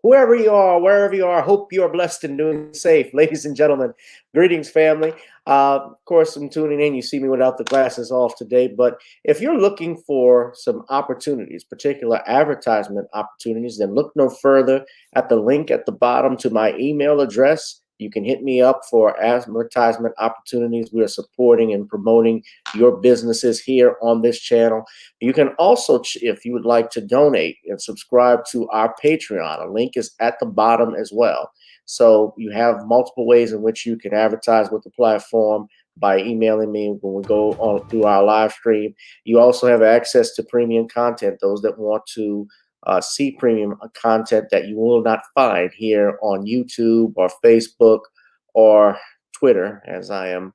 whoever you are, wherever you are, I hope you are blessed and doing safe. Ladies and gentlemen, greetings, family. Of course, I'm tuning in. You see me without the glasses off today. But if you're looking for some opportunities, particular advertisement opportunities, then look no further at the link at the bottom to my email address. You can hit me up for advertisement opportunities. We are supporting and promoting your businesses here on this channel. You can also, if you would like to donate and subscribe to our Patreon, a link is at the bottom as well. So you have multiple ways in which you can advertise with the platform by emailing me when we go on through our live stream. You also have access to premium content, those that want to see premium content that you will not find here on YouTube or Facebook or Twitter, as I am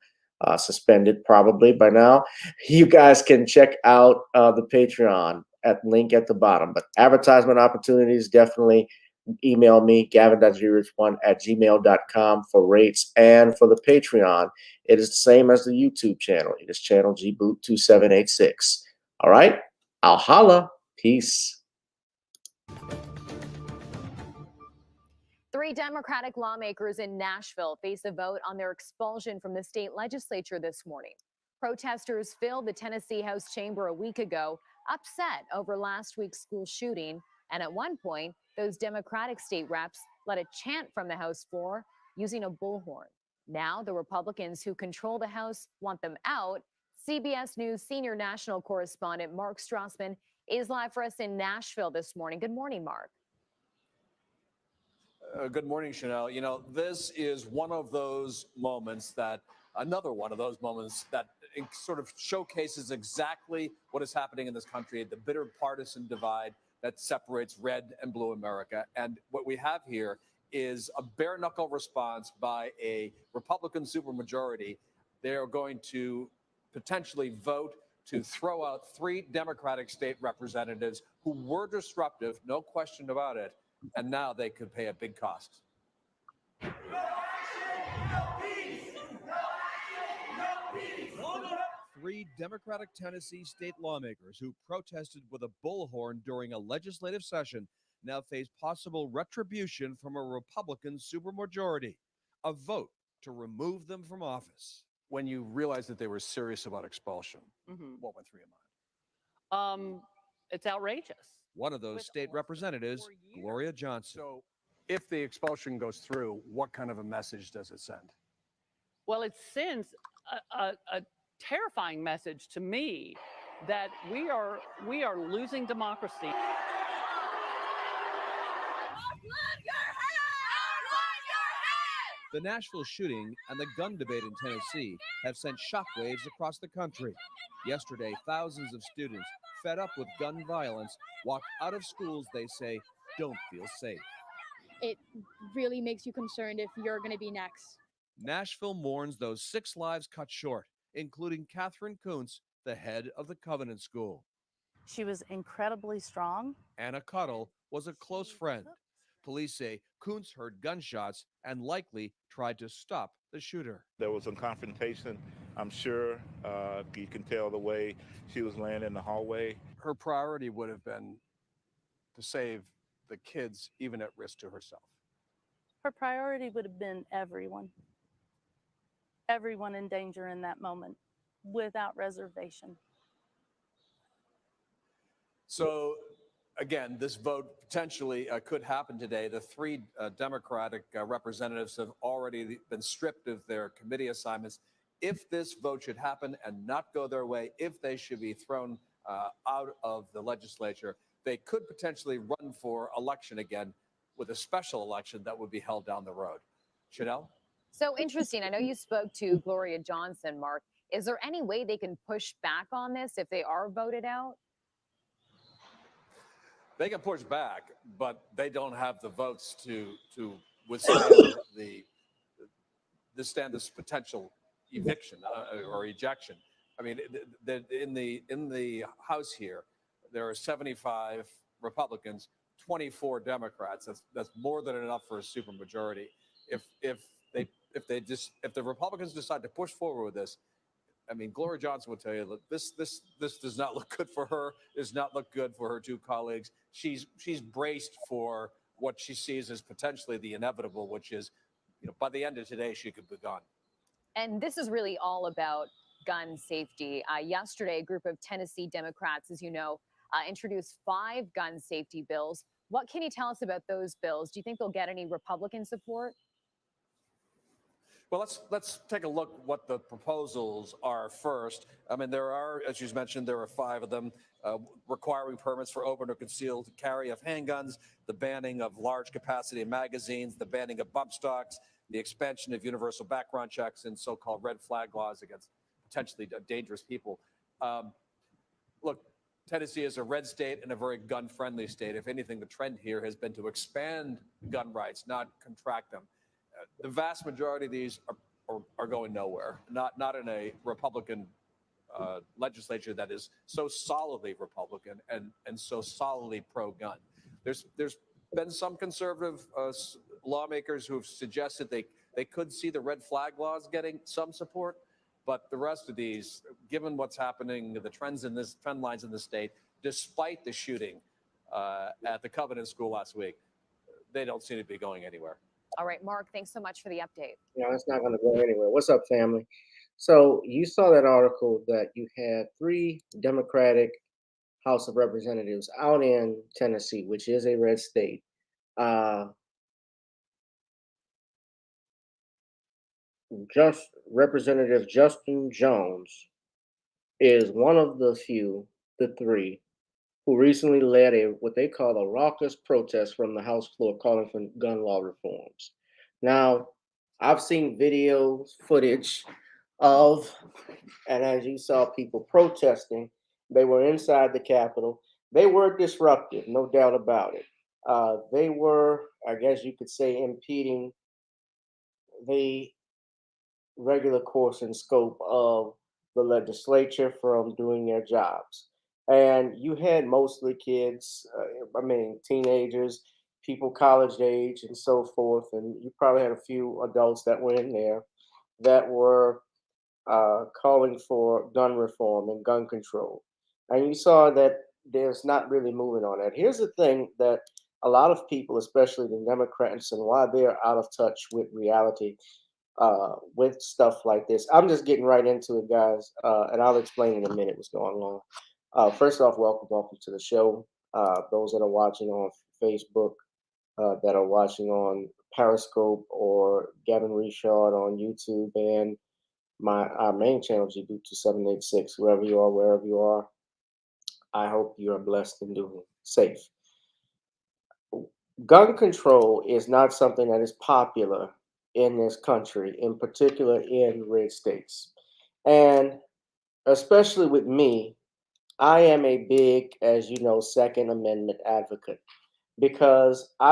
suspended probably by now. You guys can check out the Patreon at link at the bottom. But advertisement opportunities, definitely email me, gavin.grich1@gmail.com for rates. And for the Patreon, it is the same as the YouTube channel. It is channel gboot2786. All right, I'll holla. Peace. Three Democratic lawmakers in Nashville face a vote on their expulsion from the state legislature this morning. Protesters filled the Tennessee House chamber a week ago, upset over last week's school shooting. And at one point, those Democratic state reps led a chant from the House floor using a bullhorn. Now, the Republicans who control the House want them out. CBS News senior national correspondent Mark Strassman is live for us in Nashville this morning. Good morning, Mark. Good morning, Chanel. You know, this is one of those moments another one of those moments that sort of showcases exactly what is happening in this country, the bitter partisan divide that separates red and blue America. And what we have here is a bare knuckle response by a Republican supermajority. They are going to potentially vote to throw out three Democratic state representatives who were disruptive, no question about it. And now they could pay a big cost. Three Democratic Tennessee state lawmakers who protested with a bullhorn during a legislative session now face possible retribution from a Republican supermajority, a vote to remove them from office. When you realized that they were serious about expulsion, what went through your mind? It's outrageous. One of those state representatives, Gloria Johnson. So if the expulsion goes through, what kind of a message does it send? Well, it sends a terrifying message to me that we are losing democracy. The Nashville shooting and the gun debate in Tennessee have sent shockwaves across the country. Yesterday, thousands of students, fed up with gun violence, walked out of schools they say don't feel safe. It really makes you concerned if you're going to be next. Nashville mourns those 6 lives cut short, including Catherine Kuntz, the head of the Covenant School. She was incredibly strong. Anna Cuddle was a close friend. Police say Kuntz heard gunshots and likely tried to stop the shooter. There was some confrontation, I'm sure. You can tell the way she was laying in the hallway. Her priority would have been to save the kids, even at risk to herself. Her priority would have been everyone. Everyone in danger in that moment, without reservation. So, again, this vote potentially could happen today. The three Democratic representatives have already been stripped of their committee assignments. If this vote should happen and not go their way, if they should be thrown out of the legislature, they could potentially run for election again with a special election that would be held down the road. Chanel? So interesting. I know you spoke to Gloria Johnson, Mark. Is there any way they can push back on this if they are voted out? They can push back, but they don't have the votes to withstand this potential eviction or ejection. I mean, in the House here, there are 75 Republicans, 24 Democrats. That's more than enough for a supermajority. If the Republicans decide to push forward with this, I mean, Gloria Johnson will tell you that this does not look good for her. Does not look good for her two colleagues. She's braced for what she sees as potentially the inevitable, which is, by the end of today, she could be gone. And this is really all about gun safety. Yesterday, a group of Tennessee Democrats, as you know, introduced 5 gun safety bills. What can you tell us about those bills? Do you think they'll get any Republican support? Well, let's take a look what the proposals are first. I mean, there are, as you mentioned, there are 5 of them requiring permits for open or concealed carry of handguns, the banning of large capacity magazines, the banning of bump stocks, the expansion of universal background checks, and so-called red flag laws against potentially dangerous people. Look, Tennessee is a red state and a very gun-friendly state. If anything, the trend here has been to expand gun rights, not contract them. The vast majority of these are going nowhere. Not in a Republican legislature that is so solidly Republican and so solidly pro-gun. There's been some conservative lawmakers who have suggested they could see the red flag laws getting some support, but the rest of these, given what's happening, the trend lines in the state, despite the shooting at the Covenant School last week, they don't seem to be going anywhere. All right, Mark, thanks so much for the update. Yeah, it's not going to go anywhere. What's up, family? So you saw that article that you had 3 Democratic House of Representatives out in Tennessee, which is a red state. Just Representative Justin Jones is one of the 3, who recently led what they call a raucous protest from the House floor calling for gun law reforms. Now, I've seen footage of, and as you saw people protesting, they were inside the Capitol. They were disruptive, no doubt about it. They were, I guess you could say, impeding the regular course and scope of the legislature from doing their jobs. And you had mostly kids, teenagers, people college age, and so forth. And you probably had a few adults that were in there that were calling for gun reform and gun control. And you saw that there's not really moving on that. Here's the thing that a lot of people, especially the Democrats, and why they're out of touch with reality with stuff like this. I'm just getting right into it, guys, and I'll explain in a minute what's going on. First off, welcome to the show. Those that are watching on Facebook, that are watching on Periscope or Gavin Richard on YouTube, and our main channel, GB2786, wherever you are, I hope you are blessed and doing safe. Gun control is not something that is popular in this country, in particular in red states. And especially with me, I am a big, as you know, Second Amendment advocate, because the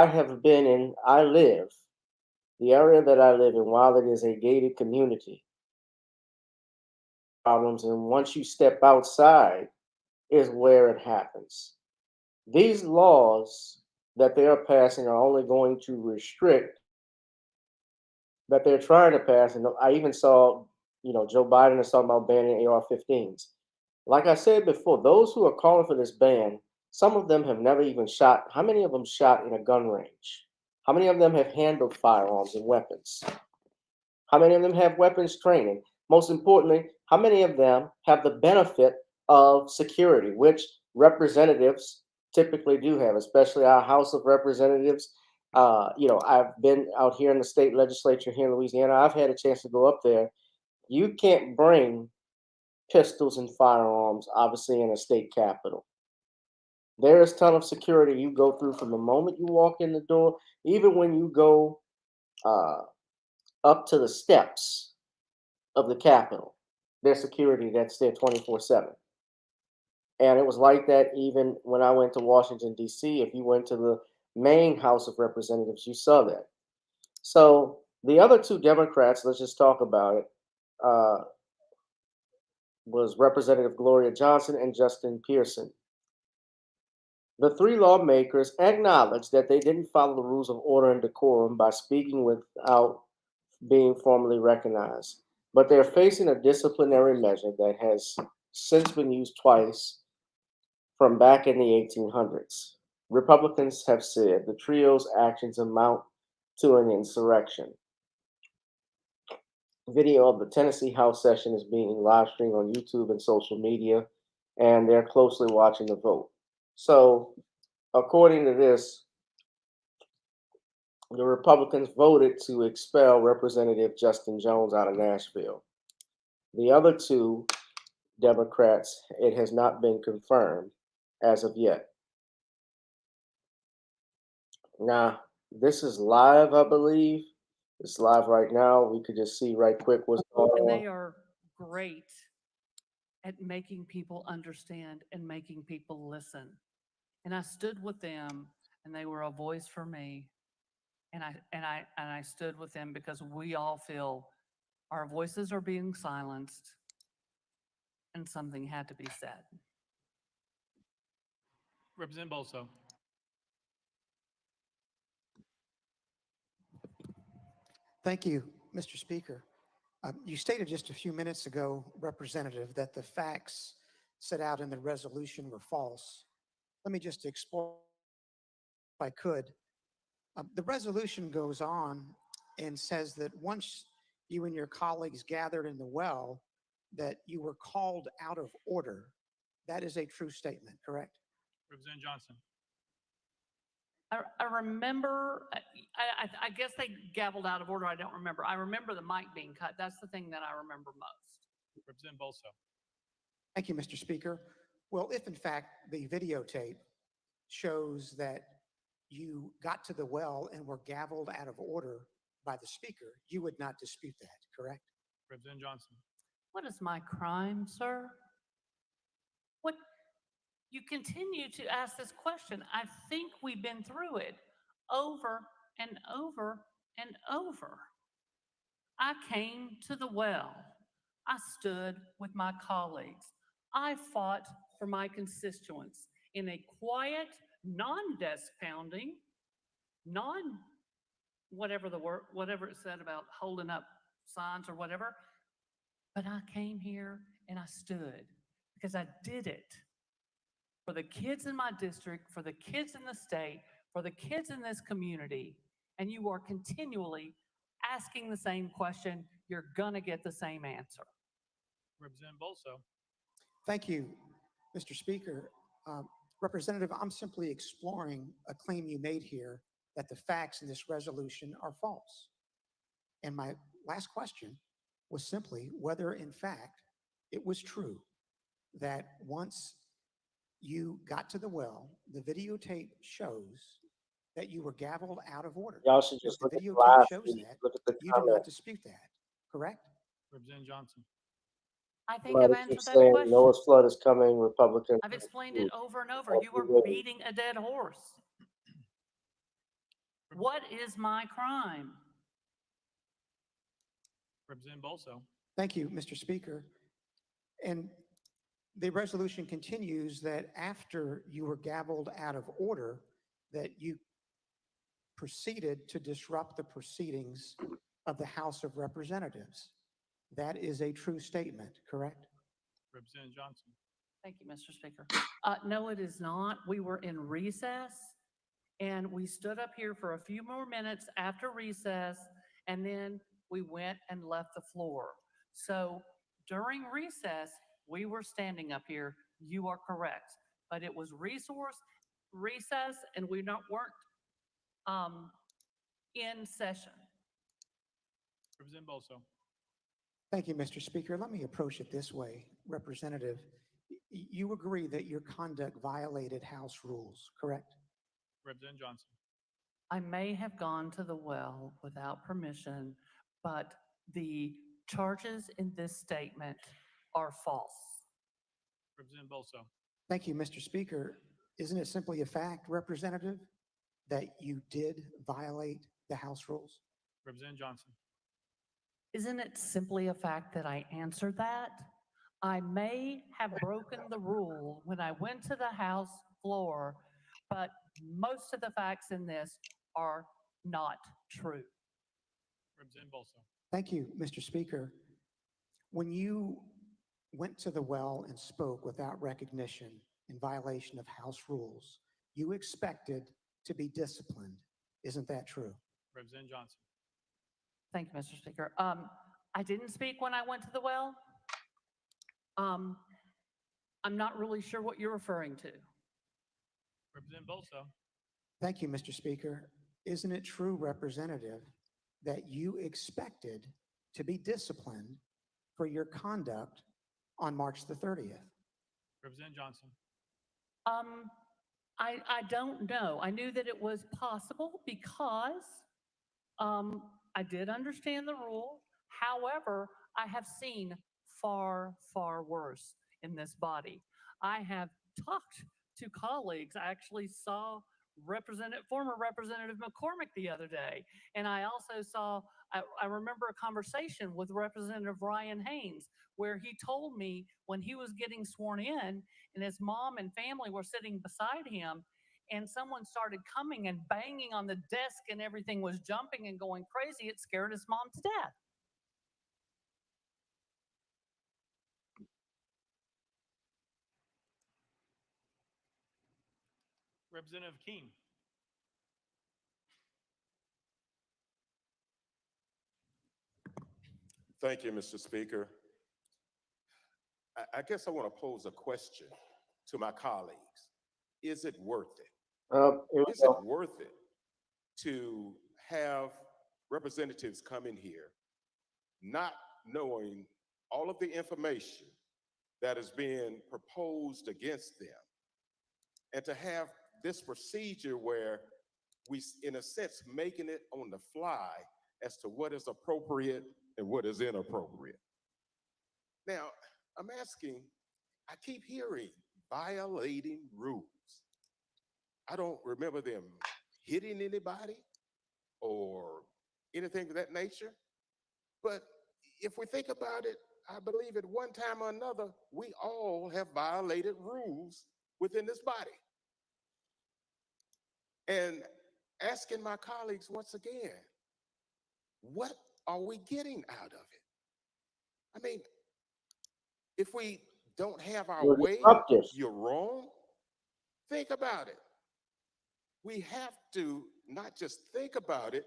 area that I live in, while it is a gated community, problems, and once you step outside is where it happens. These laws that they are passing are only going to restrict, that they're trying to pass, and I even saw, Joe Biden is talking about banning AR-15s. Like I said before, those who are calling for this ban, some of them have never even shot. How many of them shot in a gun range? How many of them have handled firearms and weapons? How many of them have weapons training? Most importantly, how many of them have the benefit of security, which representatives typically do have, especially our House of Representatives. I've been out here in the state legislature here in Louisiana. I've had a chance to go up there. You can't bring pistols and firearms, obviously, in a state capitol. There is a ton of security you go through from the moment you walk in the door, even when you go up to the steps of the Capitol. There's security that's there 24/7. And it was like that even when I went to Washington, D.C. If you went to the main House of Representatives, you saw that. So the other 2 Democrats, let's just talk about it, was Representative Gloria Johnson and Justin Pearson. The 3 lawmakers acknowledged that they didn't follow the rules of order and decorum by speaking without being formally recognized, but they're facing a disciplinary measure that has since been used twice from back in the 1800s. Republicans have said the trio's actions amount to an insurrection. Video of the Tennessee House session is being live streamed on YouTube and social media, and they're closely watching the vote. So, according to this, the Republicans voted to expel Representative Justin Jones out of Nashville. The other two Democrats, it has not been confirmed as of yet. Now, this is live, I believe. It's live right now. We could just see right quick what's going And on. they are great at making people understand and making people listen. And I stood with them, and they were a voice for me. And I stood with them because we all feel our voices are being silenced, and something had to be said. Representative Bolso. Thank you, Mr. Speaker. You stated just a few minutes ago, Representative, that the facts set out in the resolution were false. Let me just explore, if I could. The resolution goes on and says that once you and your colleagues gathered in the well, that you were called out of order. That is a true statement, correct? Representative Johnson. I remember, I guess they gavelled out of order. I don't remember. I remember the mic being cut. That's the thing that I remember most. Representative Bolso. Thank you, Mr. Speaker. Well, if in fact the videotape shows that you got to the well and were gavelled out of order by the speaker, you would not dispute that, correct? Representative Johnson. What is my crime, sir? What? You continue to ask this question. I think we've been through it over and over and over. I came to the well. I stood with my colleagues. I fought for my constituents in a quiet, non-desk pounding, non whatever the word, whatever it said about holding up signs or whatever. But I came here and I stood because I did it for the kids in my district, for the kids in the state, for the kids in this community. And you are continually asking the same question, you're going to get the same answer. Representative Bolso. Thank you, Mr. Speaker. Representative, I'm simply exploring a claim you made here that the facts in this resolution are false. And my last question was simply whether, in fact, it was true that once you got to the well, the videotape shows that you were gavelled out of order. Y'all should If just the look at the videotape live shows feed. that, Look at the you do not comments. dispute that, correct? Representative Johnson. I think I've Somebody answered keeps that saying question. Noah's flood is coming. Republicans. I've explained it over and over. Oh, You are really? beating a dead horse. What is my crime? Representative Bolso. Thank you, Mr. Speaker. And the resolution continues that after you were gavelled out of order, that you proceeded to disrupt the proceedings of the House of Representatives. That is a true statement, correct? Representative Johnson. Thank you, Mr. Speaker. No, it is not. We were in recess and we stood up here for a few more minutes after recess, and then we went and left the floor. So during recess, we were standing up here. You are correct. But it was recess, and we weren't in session. Representative Bolso. Thank you, Mr. Speaker. Let me approach it this way. Representative, you agree that your conduct violated House rules, correct? Representative Johnson. I may have gone to the well without permission, but the charges in this statement are false. Representative Bolso. Thank you, Mr. Speaker. Isn't it simply a fact, Representative, that you did violate the House rules? Representative Johnson. Isn't it simply a fact that I answered that? I may have broken the rule when I went to the House floor, but most of the facts in this are not true. Representative Bolso. Thank you, Mr. Speaker. When you went to the well and spoke without recognition in violation of House rules, you expected to be disciplined. Isn't that true? Representative Johnson. Thank you, Mr. Speaker. I didn't speak when I went to the well. I'm not really sure what you're referring to. Representative Bolso. Thank you, Mr. Speaker. Isn't it true, Representative, that you expected to be disciplined for your conduct on March the 30th? Representative Johnson. I don't know. I knew that it was possible because I did understand the rule. However, I have seen far, far worse in this body. I have talked to colleagues. I actually saw former Representative McCormick the other day, and I also saw. I remember a conversation with Representative Ryan Haynes where he told me when he was getting sworn in, and his mom and family were sitting beside him, and someone started coming and banging on the desk and everything was jumping and going crazy, it scared his mom to death. Representative Keene. Thank you, Mr. Speaker. I guess I want to pose a question to my colleagues. Is it worth it? Is it worth it to have representatives come in here not knowing all of the information that is being proposed against them, and to have this procedure where we, in a sense, making it on the fly as to what is appropriate and what is inappropriate? Now, I'm asking, I keep hearing violating rules. I don't remember them hitting anybody or anything of that nature. But if we think about it, I believe at one time or another, we all have violated rules within this body. And asking my colleagues once again, what are we getting out of it? I mean, if we don't have our way, you're wrong. Think about it. We have to not just think about it,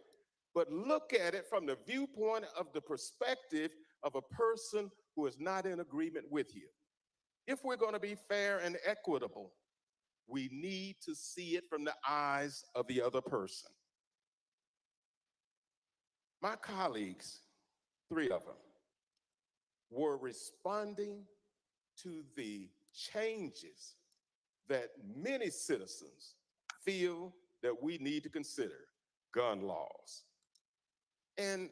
but look at it from the viewpoint of the perspective of a person who is not in agreement with you. If we're going to be fair and equitable, we need to see it from the eyes of the other person. My colleagues, 3 of them, were responding to the changes that many citizens feel that we need to consider: gun laws. And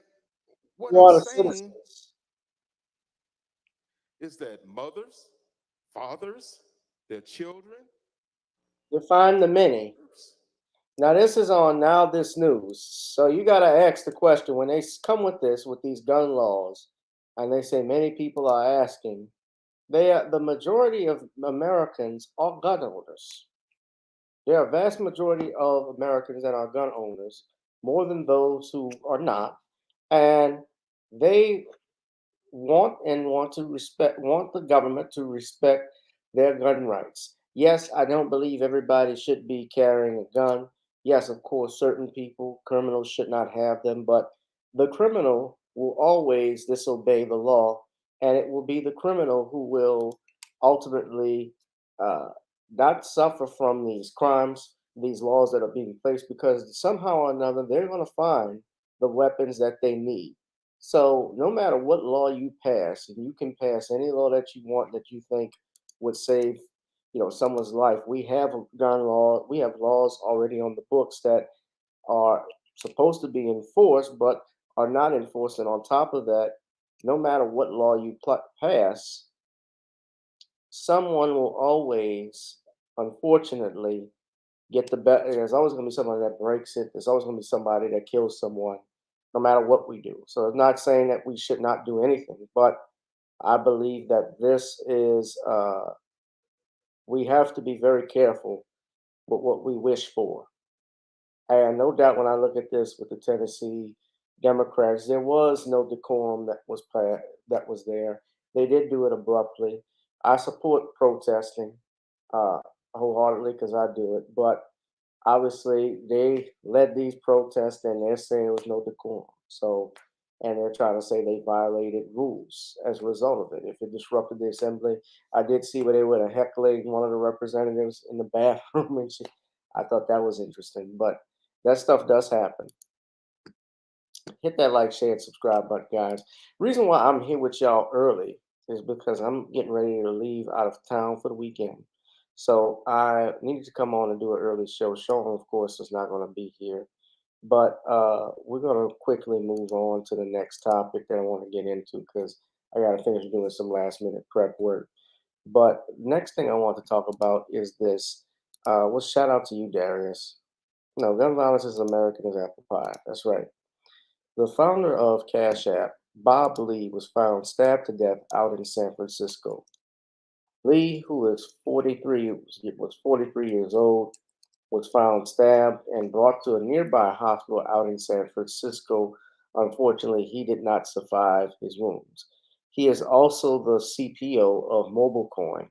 what I'm saying is that mothers, fathers, their children. Define the many. Now this is on Now This News. So you got to ask the question when they come with this, with these gun laws, and they say many people are asking, the majority of Americans are gun owners. There are a vast majority of Americans that are gun owners, more than those who are not, and they want the government to respect their gun rights. Yes, I don't believe everybody should be carrying a gun. Yes, of course, certain people, criminals, should not have them, but the criminal will always disobey the law, and it will be the criminal who will ultimately not suffer from these crimes, these laws that are being placed, because somehow or another they're going to find the weapons that they need. So no matter what law you pass, and you can pass any law that you want that you think would save, someone's life. We have a gun law. We have laws already on the books that are supposed to be enforced, but are not enforced. And on top of that, no matter what law you pass, someone will always, unfortunately, get the better. There's always going to be somebody that breaks it. There's always going to be somebody that kills someone, no matter what we do. So I'm not saying that we should not do anything, but I believe that this is, we have to be very careful with what we wish for. And no doubt when I look at this with the Tennessee Democrats, there was no decorum that was there. They did do it abruptly. I support protesting. wholeheartedly because I do it. But obviously, they led these protests and they're saying there was no decorum. So, and they're trying to say they violated rules as a result of it. If it disrupted the assembly, I did see where they were heckling one of the representatives in the bathroom, and I thought that was interesting. But that stuff does happen. Hit that like, share, and subscribe button, guys. Reason why I'm here with y'all early is because I'm getting ready to leave out of town for the weekend. So I needed to come on and do an early show. Sean, of course, is not going to be here. But we're going to quickly move on to the next topic that I want to get into because I got to finish doing some last minute prep work. But next thing I want to talk about is this. Well, shout out to you, Darius. No, gun violence is American as apple pie. That's right. The founder of Cash App, Bob Lee, was found stabbed to death out in San Francisco. Lee, who is 43, was 43 years old, was found stabbed and brought to a nearby hospital out in San Francisco. Unfortunately, he did not survive his wounds. He is also the CPO of MobileCoin.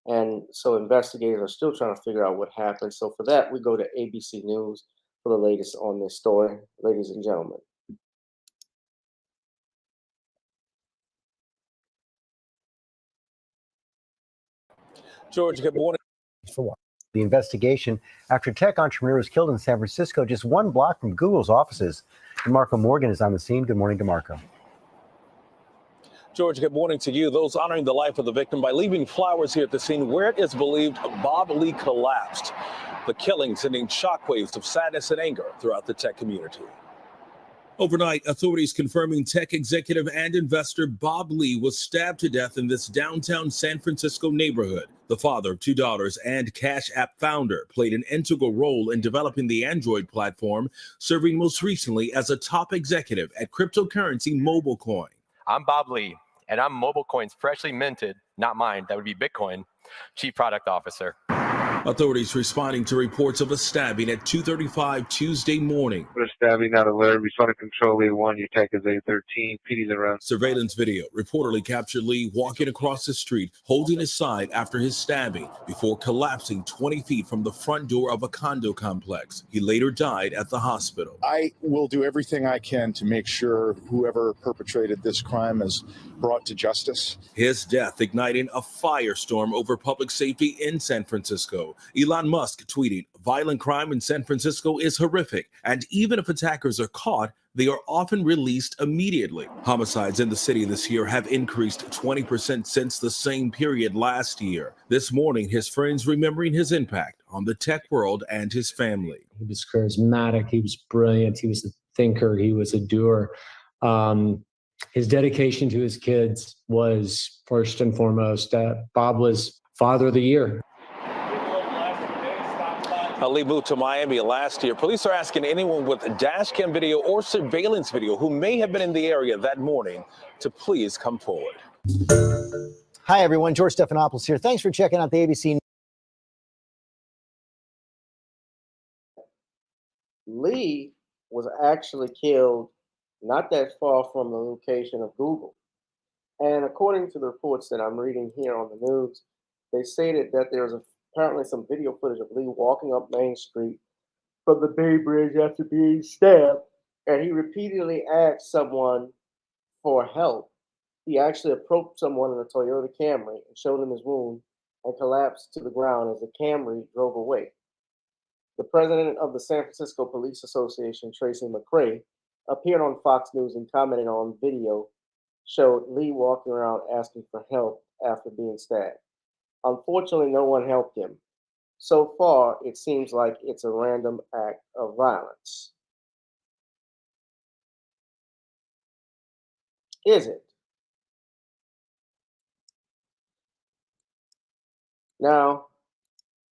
And so investigators are still trying to figure out what happened. So for that, we go to ABC News for the latest on this story, ladies and gentlemen. George, good morning. For what? The investigation after tech entrepreneur was killed in San Francisco, just one block from Google's offices. DeMarco Morgan is on the scene. Good morning, DeMarco. George, good morning to you. Those honoring the life of the victim by leaving flowers here at the scene where it is believed Bob Lee collapsed. The killing sending shockwaves of sadness and anger throughout the tech community. Overnight, authorities confirming tech executive and investor Bob Lee was stabbed to death in this downtown San Francisco neighborhood. The father of two daughters and Cash App founder played an integral role in developing the Android platform, serving most recently as a top executive at cryptocurrency MobileCoin. I'm Bob Lee, and I'm MobileCoin's freshly minted, not mine, that would be Bitcoin, Chief Product Officer. Authorities responding to reports of a stabbing at 2:35 Tuesday morning. For stabbing, not alert. Responding control A1. Your tech is A13. PD's around. Surveillance video reportedly captured Lee walking across the street, holding his side after his stabbing, before collapsing 20 feet from the front door of a condo complex. He later died at the hospital. I will do everything I can to make sure whoever perpetrated this crime is brought to justice. His death igniting a firestorm over public safety in San Francisco. Elon Musk tweeting, "Violent crime in San Francisco is horrific, and even if attackers are caught, they are often released immediately." Homicides in the city this year have increased 20% since the same period last year. This morning, his friends remembering his impact on the tech world and his family. He was charismatic. He was brilliant. He was a thinker. He was a doer. His dedication to his kids was first and foremost. Bob was Father of the Year. Lee moved to Miami last year. Police are asking anyone with dash cam video or surveillance video who may have been in the area that morning to please come forward. Hi, everyone. George Stephanopoulos here. Thanks for checking out the ABC. Lee was actually killed not that far from the location of Google. And according to the reports that I'm reading here on the news, they stated that there's apparently some video footage of Lee walking up Main Street from the Bay Bridge after being stabbed, and he repeatedly asked someone for help. He actually approached someone in a Toyota Camry and showed him his wound and collapsed to the ground as the Camry drove away. The president of the San Francisco Police Association, Tracy McCray, appeared on Fox News and commented on video showed Lee walking around asking for help after being stabbed. Unfortunately, no one helped him. So far, it seems like it's a random act of violence. Is it? Now,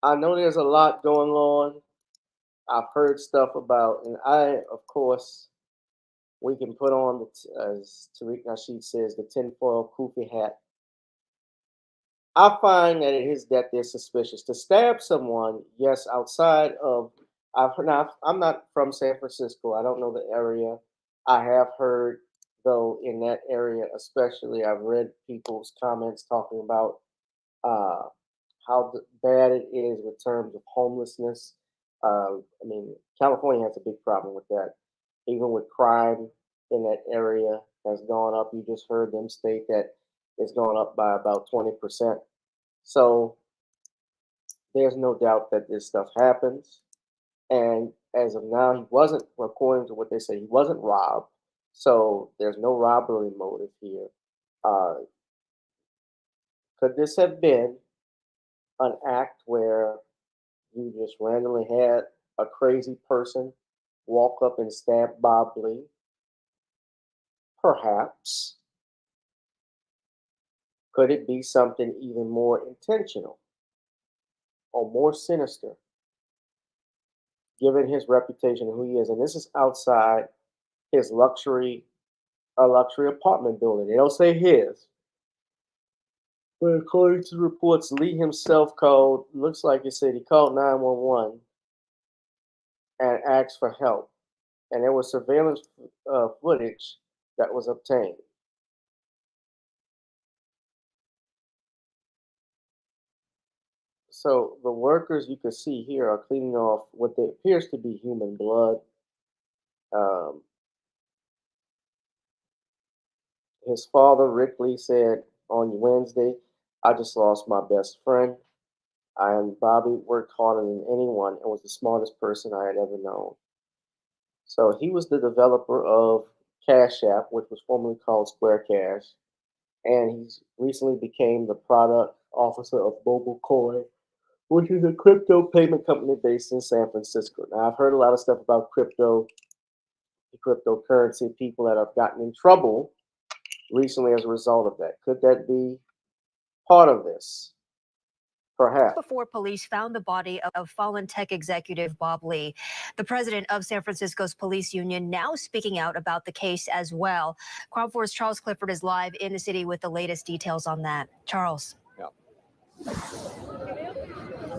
I know there's a lot going on. I've heard stuff about, and of course, we can put on, as Tariq Nasheed says, the tinfoil kufi hat. I find that his death is suspicious. To stab someone, yes, outside of, I'm not from San Francisco. I don't know the area. I have heard, though, in that area especially, I've read people's comments talking about how bad it is with terms of homelessness. I mean, California has a big problem with that. Even with crime in that area has gone up. You just heard them state that it's gone up by about 20%. So there's no doubt that this stuff happens. And as of now, he wasn't, according to what they say, he wasn't robbed. So there's no robbery motive here. Uh, could this have been an act where you just randomly had a crazy person walk up and stab Bob Lee? Perhaps. Could it be something even more intentional or more sinister, given his reputation and who he is? And this is outside his luxury apartment building. They don't say his, but according to the reports, Lee himself called. Looks like it said he called 911 and asked for help, and there was surveillance footage that was obtained. So the workers you can see here are cleaning off what appears to be human blood. Um, his father, Rick Lee, said on Wednesday, "I just lost my best friend. And Bobby worked harder than anyone and was the smartest person I had ever known." So he was the developer of Cash App, which was formerly called Square Cash, and he recently became the product officer of Mobile Coin, which is a crypto payment company based in San Francisco. Now, I've heard a lot of stuff about crypto, the cryptocurrency, people that have gotten in trouble recently as a result of that. Could that be part of this? Perhaps. Before police found the body of fallen tech executive Bob Lee, the president of San Francisco's police union now speaking out about the case as well. KRON 4's Charles Clifford is live in the city with the latest details on that. Charles.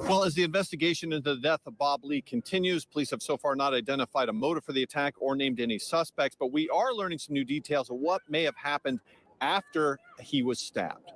Well, as the investigation into the death of Bob Lee continues, police have so far not identified a motive for the attack or named any suspects, but we are learning some new details of what may have happened after he was stabbed.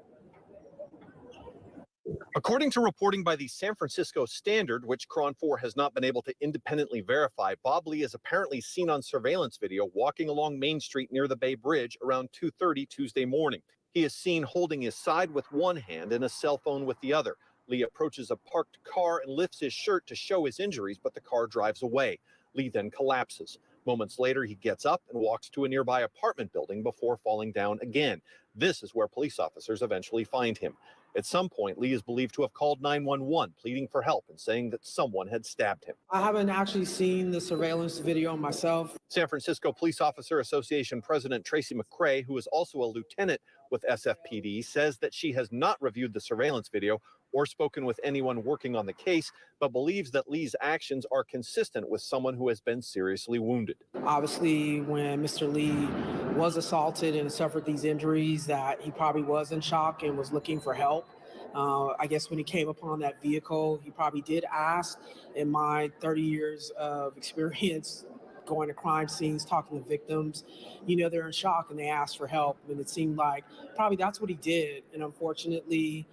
According to reporting by the San Francisco Standard, which KRON 4 has not been able to independently verify, Bob Lee is apparently seen on surveillance video walking along Main Street near the Bay Bridge around 2:30 Tuesday morning. He is seen holding his side with one hand and a cell phone with the other. Lee approaches a parked car and lifts his shirt to show his injuries, but the car drives away. Lee then collapses. Moments later, he gets up and walks to a nearby apartment building before falling down again. This is where police officers eventually find him. At some point, Lee is believed to have called 911, pleading for help and saying that someone had stabbed him. I haven't actually seen the surveillance video myself. San Francisco Police Officer Association President Tracy McCray, who is also a lieutenant with SFPD, says that she has not reviewed the surveillance video or spoken with anyone working on the case, but believes that Lee's actions are consistent with someone who has been seriously wounded. Obviously, when Mr. Lee was assaulted and suffered these injuries, that he probably was in shock and was looking for help. I guess when he came upon that vehicle, he probably did ask. In my 30 years of experience going to crime scenes, talking to victims, they're in shock and they ask for help. And it seemed like probably that's what he did. And unfortunately,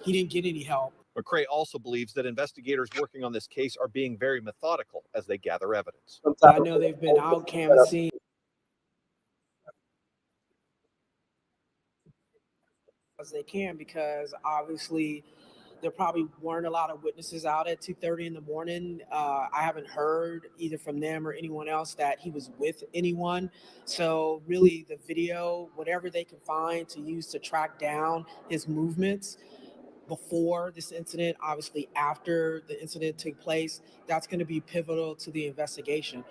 he didn't get any help. McCray also believes that investigators working on this case are being very methodical as they gather evidence. I know they've been out canvassing as they can, because obviously there probably weren't a lot of witnesses out at 2:30 in the morning. I haven't heard either from them or anyone else that he was with anyone. So really the video, whatever they can find to use to track down his movements before this incident, obviously after the incident took place, that's going to be pivotal to the investigation.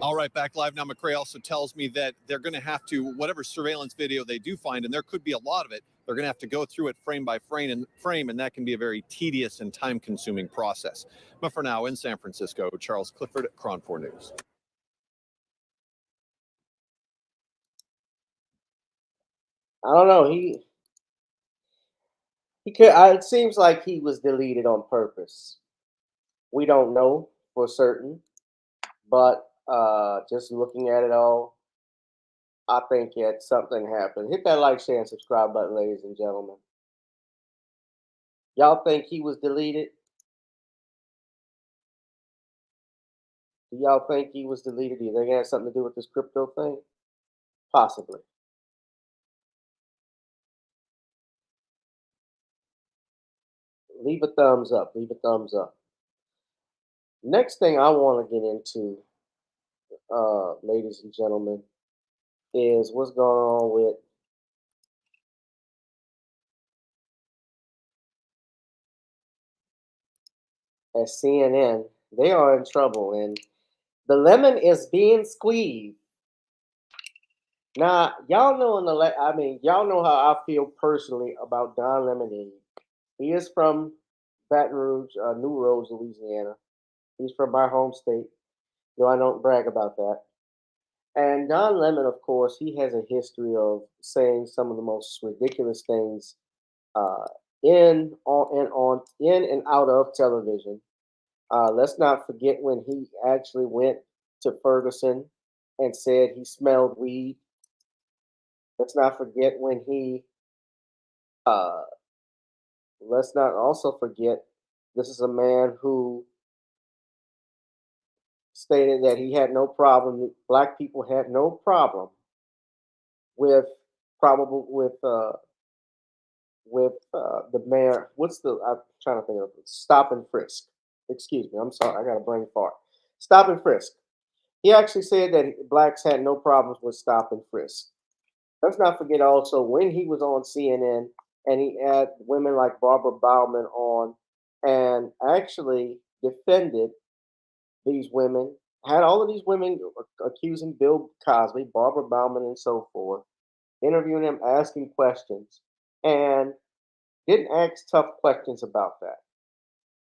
All right, back live now. McCray also tells me that they're going to have to, whatever surveillance video they do find, and there could be a lot of it, they're going to have to go through it frame by frame, and that can be a very tedious and time-consuming process. But for now, in San Francisco, Charles Clifford, KRON 4 News. I don't know. He could. It seems like he was deleted on purpose. We don't know for certain, but just looking at it all, I think yet something happened. Hit that like, share, and subscribe button, ladies and gentlemen. Y'all think he was deleted? Do y'all think he was deleted? Do you think it had something to do with this crypto thing? Possibly. Leave a thumbs up. Leave a thumbs up. Next thing I want to get into, ladies and gentlemen, is what's going on with at CNN. They are in trouble, and the lemon is being squeezed. Now, y'all know y'all know how I feel personally about Don Lemonade. He is from Baton Rouge, New Roads, Louisiana. He's from my home state, though I don't brag about that. And Don Lemon, of course, he has a history of saying some of the most ridiculous things in and out of television. Let's not forget when he actually went to Ferguson and said he smelled weed. Let's not forget when he. Let's not also forget this is a man who stated that he had no problem. Black people had no problem with the mayor. I'm trying to think of it. Stop and frisk. Excuse me. I'm sorry. I got a brain fart. Stop and frisk. He actually said that blacks had no problems with stop and frisk. Let's not forget also when he was on CNN and he had women like Barbara Bauman on and actually defended these women, had all of these women accusing Bill Cosby, Barbara Bauman, and so forth, interviewing them, asking questions, and didn't ask tough questions about that.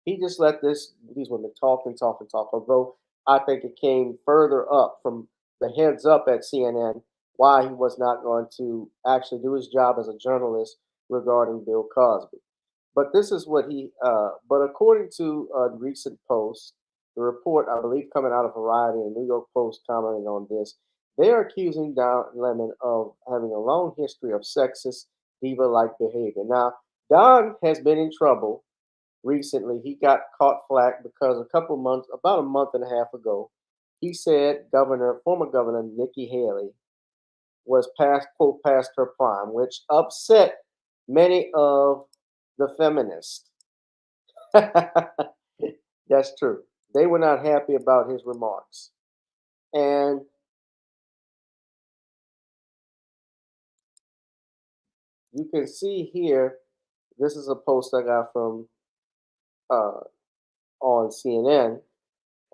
He just let these women talk and talk and talk, although I think it came further up from the heads up at CNN why he was not going to actually do his job as a journalist regarding Bill Cosby. But this is what but according to a recent post, the report, I believe, coming out of Variety and New York Post commenting on this, they are accusing Don Lemon of having a long history of sexist, diva-like behavior. Now, Don has been in trouble recently. He got caught flack because about a month and a half ago, he said former Governor Nikki Haley was past her prime, which upset many of the feminists. That's true. They were not happy about his remarks. And you can see here, this is a post I got from on CNN,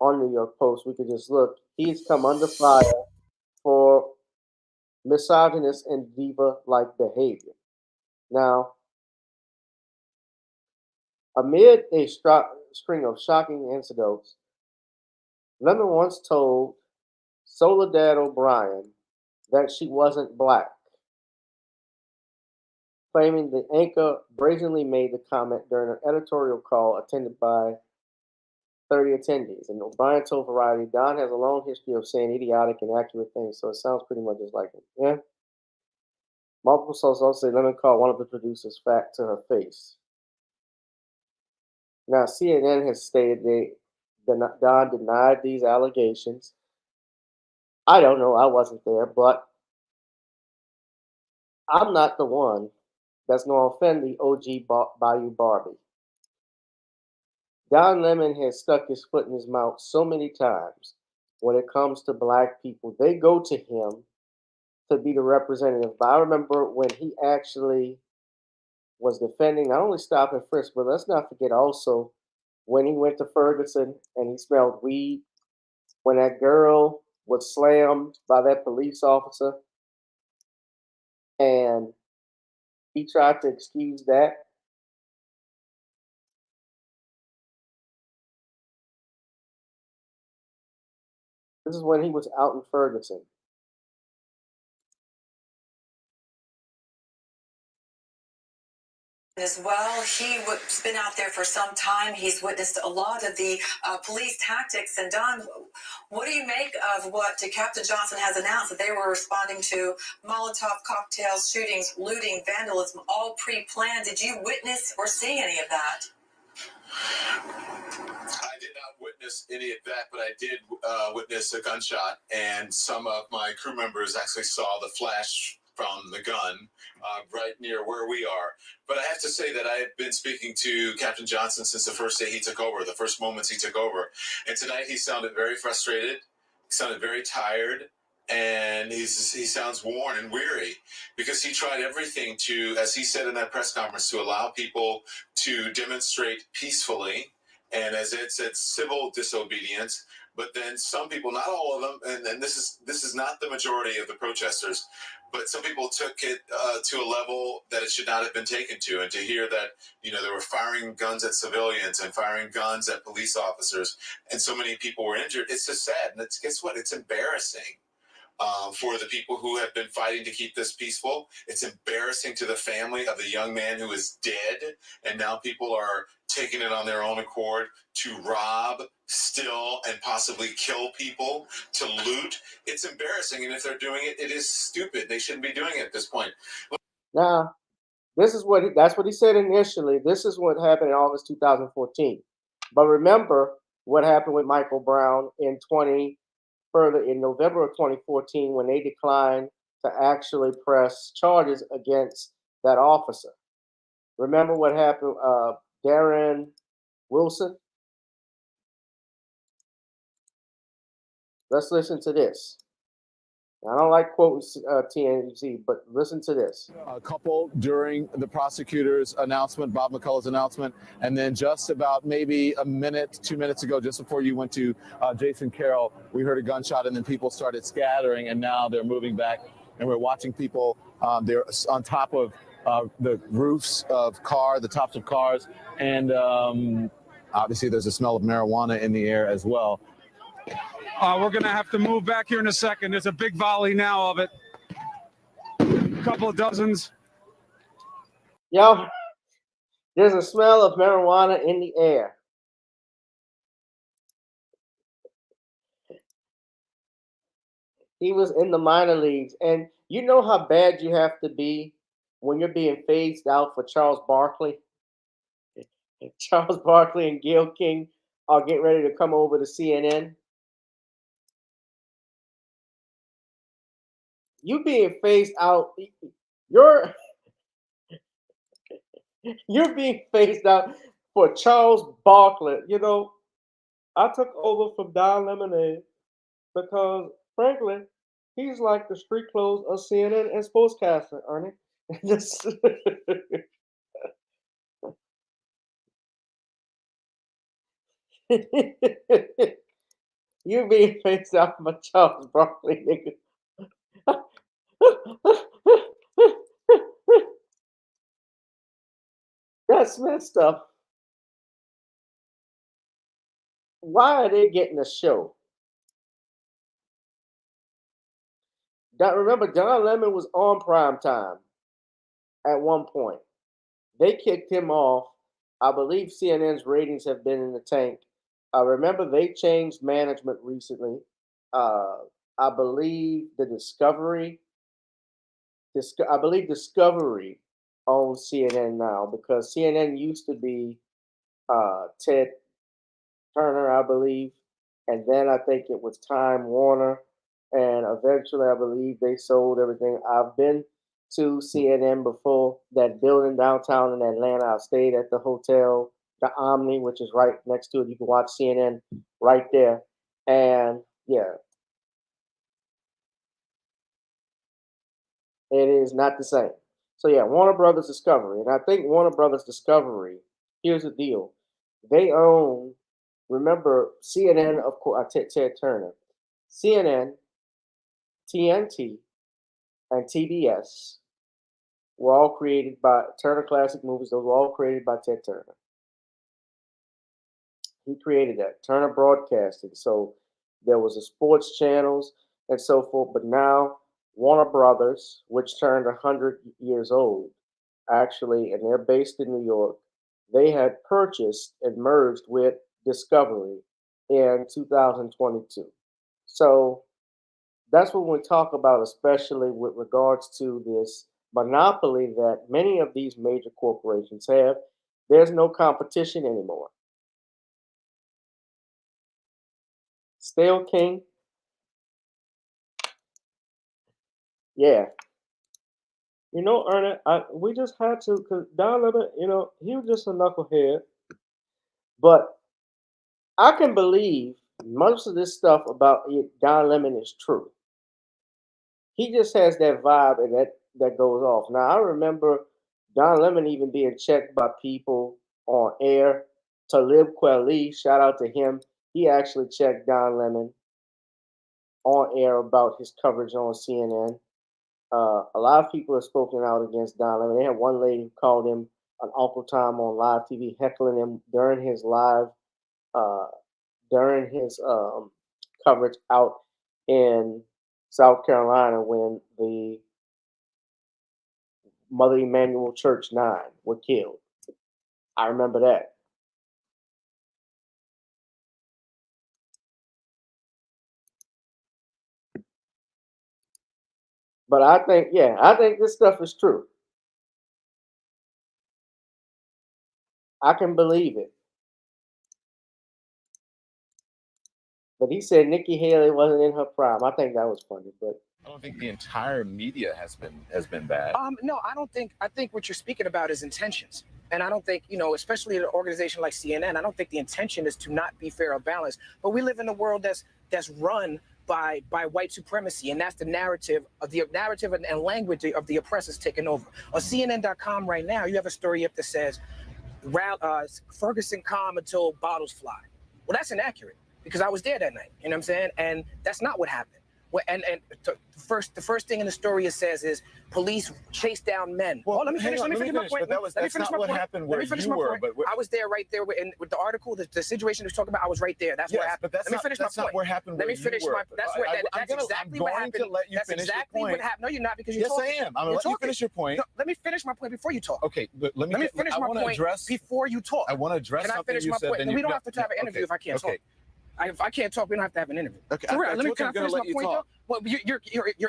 on New York Post. We could just look. He's come under fire for misogynist and diva-like behavior. Now, amid a string of shocking incidents, Lemon once told Soledad O'Brien that she wasn't black, claiming the anchor brazenly made the comment during an editorial call attended by 30 attendees. And O'Brien told Variety, Don has a long history of saying idiotic and accurate things, so it sounds pretty much just like him. Yeah. Multiple sources also say Lemon called one of the producers fat to her face. Now, CNN has stated Don denied these allegations. I don't know. I wasn't there, but I'm not the one that's going to offend the OG Bayou Barbie. Don Lemon has stuck his foot in his mouth so many times when it comes to black people. They go to him to be the representative. But I remember when he actually was defending not only stop and frisk, but let's not forget also when he went to Ferguson and he smelled weed, when that girl was slammed by that police officer and he tried to excuse that. This is when he was out in Ferguson. as well. He's been out there for some time. He's witnessed a lot of the police tactics. And Don, what do you make of what Captain Johnson has announced, that they were responding to Molotov cocktails, shootings, looting, vandalism, all pre-planned? Did you witness or see any of that? I did not witness any of that, but I did witness a gunshot, and some of my crew members actually saw the flash from the gun right near where we are. But I have to say that I have been speaking to Captain Johnson since the first day he took over, the first moments he took over. And tonight he sounded very frustrated, he sounded very tired, and he sounds worn and weary because he tried everything to, as he said in that press conference, to allow people to demonstrate peacefully. And as Ed said, civil disobedience. But then some people, not all of them, and this is not the majority of the protesters, but some people took it to a level that it should not have been taken to. And to hear that, they were firing guns at civilians and firing guns at police officers, and so many people were injured, it's just sad. And guess what? It's embarrassing. For the people who have been fighting to keep this peaceful. It's embarrassing to the family of the young man who is dead, and now people are taking it on their own accord to rob, steal, and possibly kill people, to loot. It's embarrassing, and if they're doing it, it is stupid. They shouldn't be doing it at this point. Now, that's what he said initially. This is what happened in August 2014. But remember what happened with Michael Brown in November of 2014 when they declined to actually press charges against that officer. Remember what happened, Darren Wilson? Let's listen to this. I don't like quoting TMZ, but listen to this. A couple during the prosecutor's announcement, Bob McCullough's announcement, and then just about maybe a minute, 2 minutes ago, just before you went to Jason Carroll, we heard a gunshot, and then people started scattering, and now they're moving back, and we're watching people. They're on top of the roofs of the tops of cars, and obviously there's a smell of marijuana in the air as well. We're going to have to move back here in a second. There's a big volley now of it. A couple of dozens. Yo, there's a smell of marijuana in the air. He was in the minor leagues. And you know how bad you have to be when you're being phased out for Charles Barkley? Charles Barkley and Gayle King are getting ready to come over to CNN. You being phased out, you're being phased out for Charles Barkley. I took over from DonLemon because, frankly, he's like the street clothes of CNN and sportscaster, Ernie. You being phased out for Charles Barkley, nigga. That's messed up. Why are they getting a show? Remember, DonLemon was on prime time at one point. They kicked him off. I believe CNN's ratings have been in the tank. Remember, they changed management recently. I believe Discovery owns CNN now, because CNN used to be Ted Turner, I believe, and then I think it was Time Warner, and eventually I believe they sold everything. I've been to CNN before, that building downtown in Atlanta. I stayed at the hotel, the Omni, which is right next to it. You can watch CNN right there. And yeah, it is not the same. So yeah, Warner Brothers Discovery. And I think Warner Brothers Discovery, here's the deal. They own, remember, CNN, of course, Ted Turner. CNN, TNT, and TBS were all created by Turner Classic Movies. Those were all created by Ted Turner. He created that, Turner Broadcasting. So there was the sports channels and so forth. But now Warner Brothers, which turned 100 years old, actually, and they're based in New York. They had purchased and merged with Discovery in 2022. So that's what we talk about, especially with regards to this monopoly that many of these major corporations have. There's no competition anymore. Still king? Yeah. You know, Ernie, we just had to, because DonLemon, he was just a knucklehead. But I can believe most of this stuff about DonLemon is true. He just has that vibe, and that goes off. Now, I remember DonLemon even being checked by people on air. Talib Kweli, shout out to him. He actually checked DonLemon on air about his coverage on CNN. A lot of people have spoken out against DonLemon. They had one lady who called him an Uncle Tom on live TV, heckling him during his live, during his coverage out in South Carolina when the Mother Emanuel Church 9 were killed. I remember that. But I think this stuff is true. I can believe it. But he said Nikki Haley wasn't in her prime. I think that was funny, but I don't think the entire media has been bad. No, I don't think. I think what you're speaking about is intentions, and I don't think especially an organization like CNN. I don't think the intention is to not be fair or balanced. But we live in a world that's run by white supremacy, and that's the narrative and language of the oppressors taking over. On CNN.com right now, you have a story up that says Ferguson calm until bottles fly. Well, that's inaccurate because I was there that night. You know what I'm saying? And that's not what happened. Well, and the first thing in the story it says is police chase down men. Well, let me finish my point. That's not what happened where you were. But I was there right there with the article, the situation he was talking about. I was right there. That's what happened. But that's not what happened. Let me finish my. That's exactly what happened. To let you that's finish exactly your point. what happened. No, you're not because you're yes, talking. I am. I'm gonna let you finish your point. No, let me finish my point before you talk. Okay, but let me finish my point before you talk. I want to address something you said. Can I finish my point? We don't have to have an interview if I can't talk. If I can't talk, we don't have to have an interview. Okay, For real, can I finish my point though? Well, you're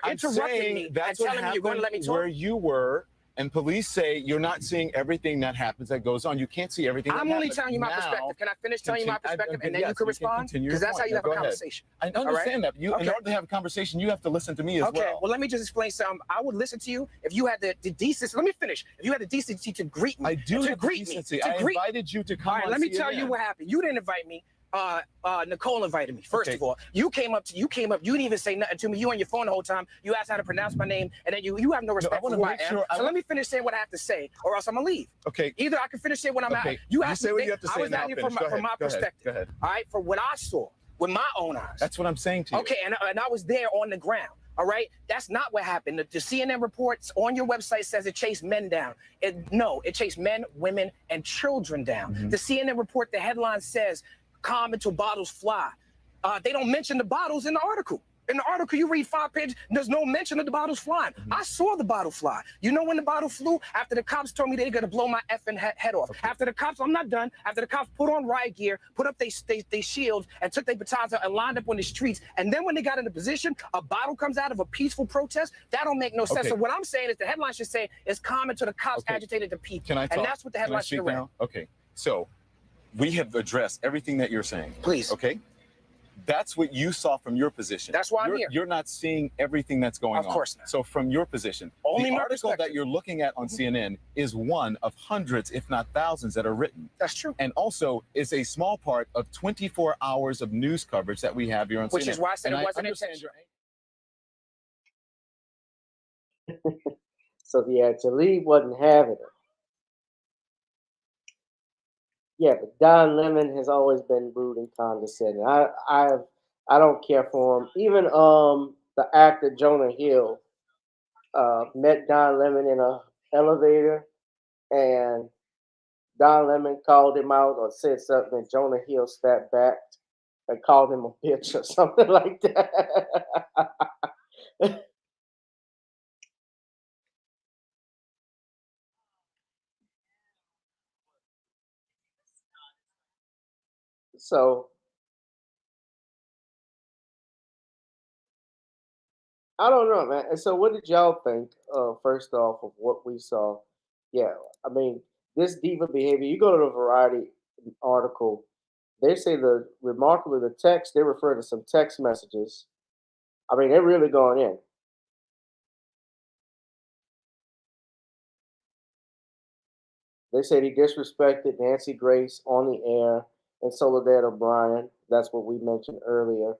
interrupting me and telling me you're going to let me talk. Where you were, and police say you're not seeing everything that happens that goes on. You can't see everything. I'm only telling you my perspective. Can I finish telling you my perspective and then you can respond? Because that's how you have a conversation. I understand that. In order to have a conversation, you have to listen to me as well. Okay. Well, let me just explain something. I would listen to you if you had the decency. Let me finish. If you had the decency to greet me. I do have the decency. I invited you to come. All right. Let me tell you what happened. You didn't invite me. Nicole invited me. First of all, you came up. You didn't even say nothing to me. You on your phone the whole time. You asked how to pronounce my name, and then you have no respect for who I am. So let me finish saying what I have to say, or else I'm gonna leave. Okay. Either I can finish saying what I'm at. You say what you have to say. I was down here from my perspective. Go ahead. All right, for what I saw with my own eyes. That's what I'm saying to you. Okay, and I was there on the ground. All right, that's not what happened. The CNN reports on your website says it chased men down. No, it chased men, women, and children down. Mm-hmm. The CNN report, the headline says, calm until bottles fly. They don't mention the bottles in the article. In the article, you read 5 pages, there's no mention of the bottles flying. Mm-hmm. I saw the bottle fly. You know when the bottle flew? After the cops told me they're going to blow my effing head off. Okay. After the cops, I'm not done. After the cops put on riot gear, put up they shields, and took their batons out and lined up on the streets. And then when they got into position, a bottle comes out of a peaceful protest. That don't make no sense. Okay. So what I'm saying is the headline should say, it's calm until the cops agitated the people. Can I talk? And that's what the headline should read. Okay, so we have addressed everything that you're saying. Please. Okay? That's what you saw from your position. That's why I'm here. You're not seeing everything that's going on. Of course not. So from your position, only the article that you're looking at on CNN is one of hundreds, if not thousands, that are written. That's true. And also is a small part of 24 hours of news coverage that we have here on CNN. Which is why I said it wasn't intentional. So yeah, Talib wasn't having it. Yeah, but DonLemon has always been rude and condescending. I don't care for him. Even the actor Jonah Hill met DonLemon in an elevator, and DonLemon called him out or said something, and Jonah Hill stepped back and called him a bitch or something like that. So I don't know, man. And so, what did y'all think? First off, of what we saw. Yeah, I mean, this diva behavior. You go to the Variety article. They say remarkably the text. They refer to some text messages. I mean, they're really going in. They said he disrespected Nancy Grace on the air and Soledad O'Brien. That's what we mentioned earlier.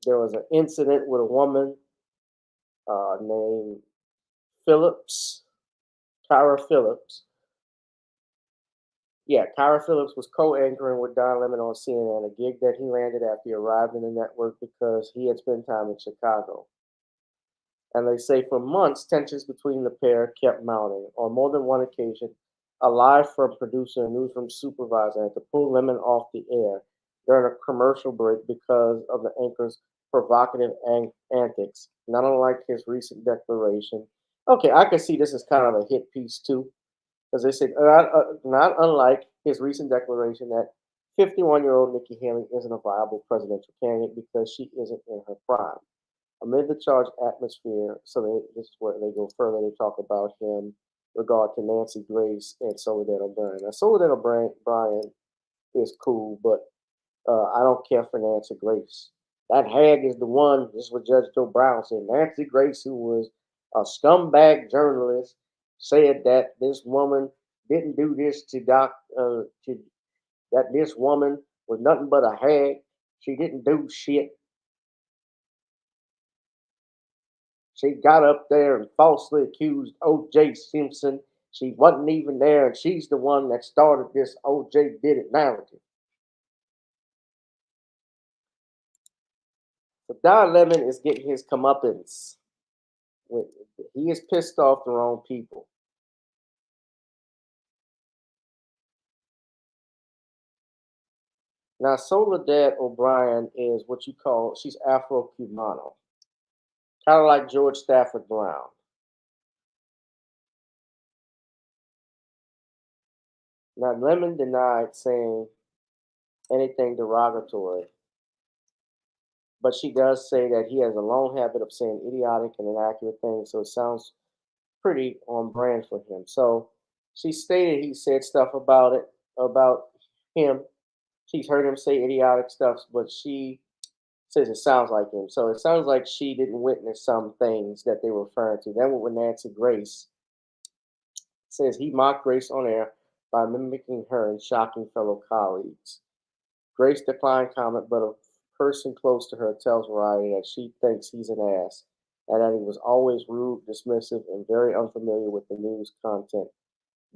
There was an incident with a woman named Phillips, Kyra Phillips. Yeah, Kyra Phillips was co-anchoring with Don Lemon on CNN, a gig that he landed after he arrived in the network because he had spent time in Chicago. And they say for months, tensions between the pair kept mounting. On more than one occasion, a live from producer and newsroom supervisor had to pull Lemon off the air during a commercial break because of the anchor's provocative antics, not unlike his recent declaration. Okay, I can see this is kind of a hit piece too, because they said not unlike his recent declaration that 51-year-old Nikki Haley isn't a viable presidential candidate because she isn't in her prime. Amid the charged atmosphere, this is where they go further. They talk about him regard to Nancy Grace and Soledad O'Brien. Now, Soledad O'Brien is cool, but I don't care for Nancy Grace. That hag is the one. This is what Judge Joe Brown said. Nancy Grace, who was a scumbag journalist, said that this woman didn't do this to that this woman was nothing but a hag. She didn't do shit. She got up there and falsely accused O.J. Simpson. She wasn't even there, and she's the one that started this O.J. did it narrative. But Don Lemon is getting his comeuppance. He is pissed off the wrong people. Now, Soledad O'Brien is what you call, she's Afro-Cubano. Kind of like George Stafford Brown. Now, Lemon denied saying anything derogatory, but she does say that he has a long habit of saying idiotic and inaccurate things, so it sounds pretty on brand for him. So she stated he said stuff about him. She's heard him say idiotic stuff, but she says it sounds like him. So it sounds like she didn't witness some things that they were referring to. Then with Nancy Grace, says he mocked Grace on air by mimicking her and shocking fellow colleagues. Grace declined comment, but a person close to her tells Variety that she thinks he's an ass and that he was always rude, dismissive, and very unfamiliar with the news content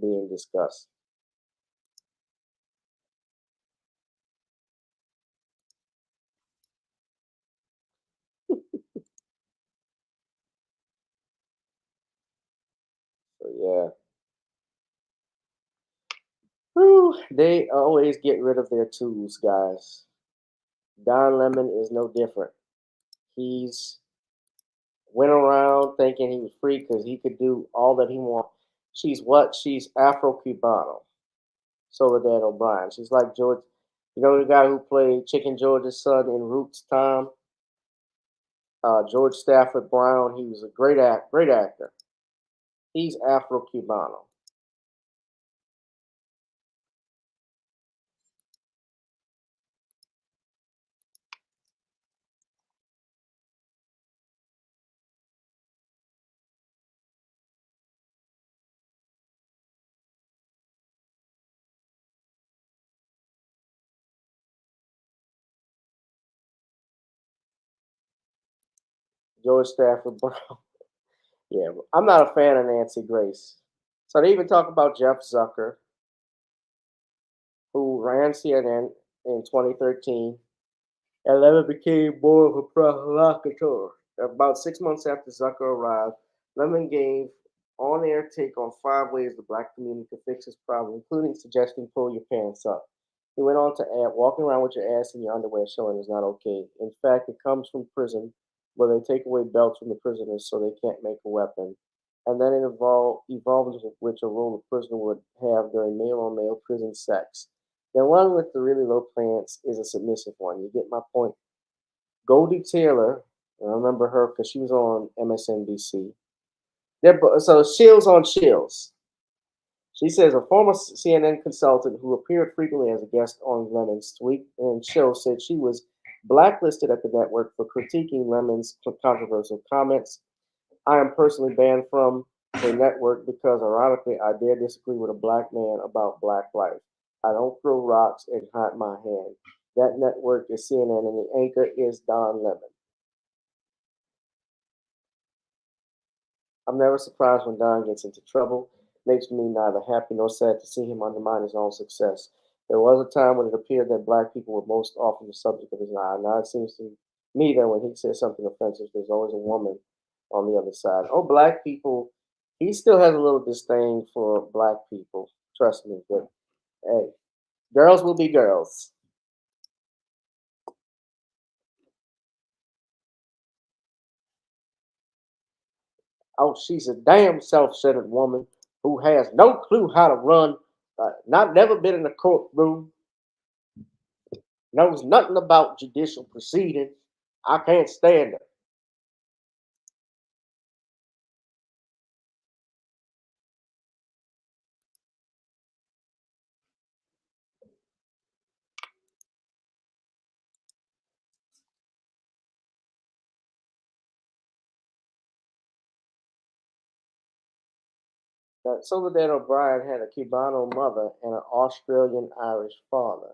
being discussed. So yeah. Whew, they always get rid of their tools, guys. Don Lemon is no different. He's went around thinking he was free because he could do all that he wants. She's what? She's Afro-Cubano. Soledad O'Brien. She's like George, you know the guy who played Chicken George's son in Roots Time? George Stafford Brown. He was a great actor. He's Afro-Cubano. George Stafford Brown. Yeah, I'm not a fan of Nancy Grace. So they even talk about Jeff Zucker, who ran CNN in 2013, and Lemon became more of a provocateur. About 6 months after Zucker arrived, Lemon gave on-air take on 5 ways the black community could fix this problem, including suggesting pull your pants up. He went on to add, walking around with your ass in your underwear showing is not okay. In fact, it comes from prison where they take away belts from the prisoners so they can't make a weapon. And then it evolves with which a role a prisoner would have during male-on-male prison sex. The one with the really low pants is a submissive one. You get my point. Goldie Taylor, and I remember her because she was on MSNBC. So Shields on Shields. She says a former CNN consultant who appeared frequently as a guest on Lemon's tweet and show said she was blacklisted at the network for critiquing Lemon's controversial comments. I am personally banned from the network because, ironically, I dare disagree with a black man about black life. I don't throw rocks and hide my hand. That network is CNN and the anchor is DonLemon. I'm never surprised when Don gets into trouble. Makes me neither happy nor sad to see him undermine his own success. There was a time when it appeared that black people were most often the subject of his eye. Now it seems to me that when he says something offensive, there's always a woman on the other side. Oh, black people, he still has a little disdain for black people. Trust me. But hey, girls will be girls. Oh, she's a damn self-centered woman who has no clue how to run, not never been in a courtroom, knows nothing about judicial proceedings. I can't stand her. Soledad O'Brien had a Cubano mother and an Australian-Irish father.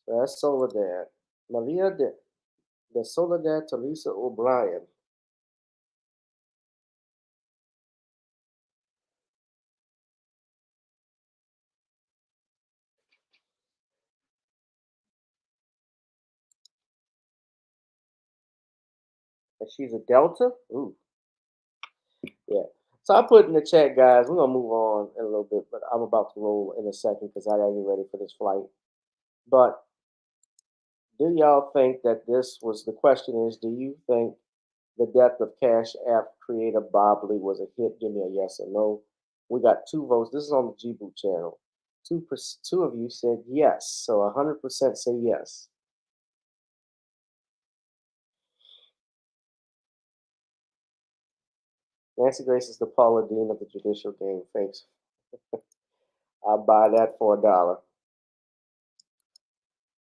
So that's Soledad. Maria de Soledad Teresa O'Brien. And she's a Delta? Ooh. Yeah. So I put in the chat, guys, we're going to move on in a little bit, but I'm about to roll in a second because I got to get ready for this flight. But do y'all think that this was, the question is, do you think the death of Cash App creator Bob Lee was a hit? Give me a yes or no. We got 2 votes. This is on the G-Boot channel. 2 of you said yes, so 100% say yes. Nancy Grace is the Paula Dean of the judicial game. Thanks. I'll buy that for $1.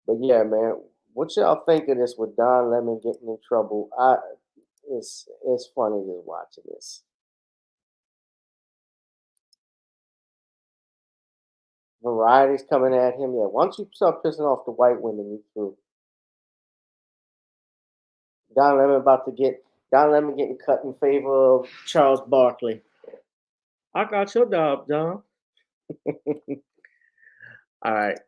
But yeah, man, what y'all think of this with DonLemon getting in trouble? It's funny just watching this. Variety's coming at him. Yeah, once you start pissing off the white women, you through. DonLemon getting cut in favor of Charles Barkley. I got your job, John. All right.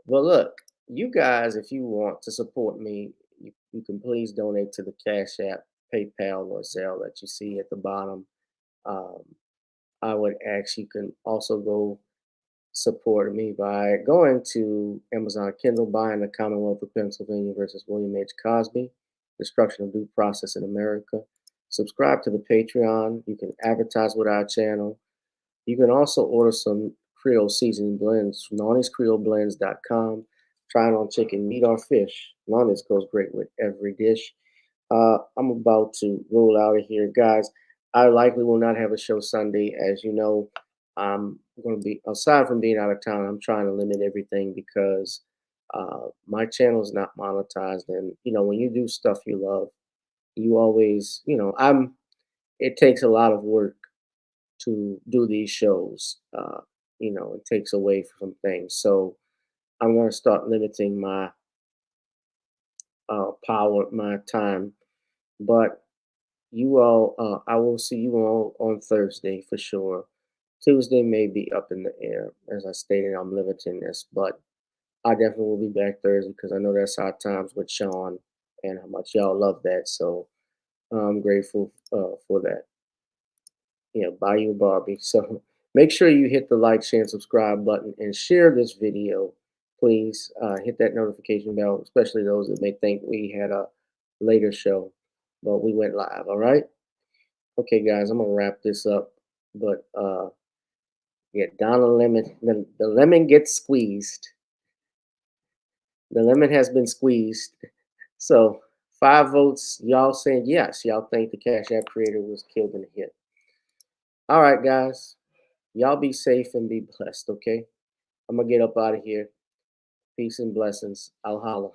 Well, look, you guys, if you want to support me, you can please donate to the Cash App, PayPal, or Zelle that you see at the bottom. I would ask you can also go support me by going to Amazon Kindle, buying The Commonwealth of Pennsylvania versus William H. Cosby, Destruction of Due Process in America. Subscribe to the Patreon. You can advertise with our channel. You can also order some Creole seasoning blends from Nawny'sCreoleBlends.com. Try it on chicken, meat, or fish. Nawny's goes great with every dish. I'm about to roll out of here, guys. I likely will not have a show Sunday. As you know, I'm going to be, aside from being out of town, I'm trying to limit everything because my channel is not monetized. And, you know, when you do stuff you love, you always, you know, it takes a lot of work to do these shows. You know, it takes away from things. So I'm going to start limiting my power, my time. But you all, I will see you all on Thursday for sure. Tuesday may be up in the air. As I stated, I'm limiting this, but I definitely will be back Thursday because I know that's our times with Sean and how much y'all love that. So I'm grateful for that. Yeah, buy you a Barbie. So Make sure you hit the like, share, and subscribe button and share this video. Please hit that notification bell, especially those that may think we had a later show, but we went live. All right. Okay, guys, I'm gonna wrap this up. But yeah, DonLemon, the lemon gets squeezed. The lemon has been squeezed. So 5 votes. Y'all saying yes. Y'all think the Cash App creator was killed in a hit. All right, guys. Y'all be safe and be blessed, okay? I'm going to get up out of here. Peace and blessings. I'll holla.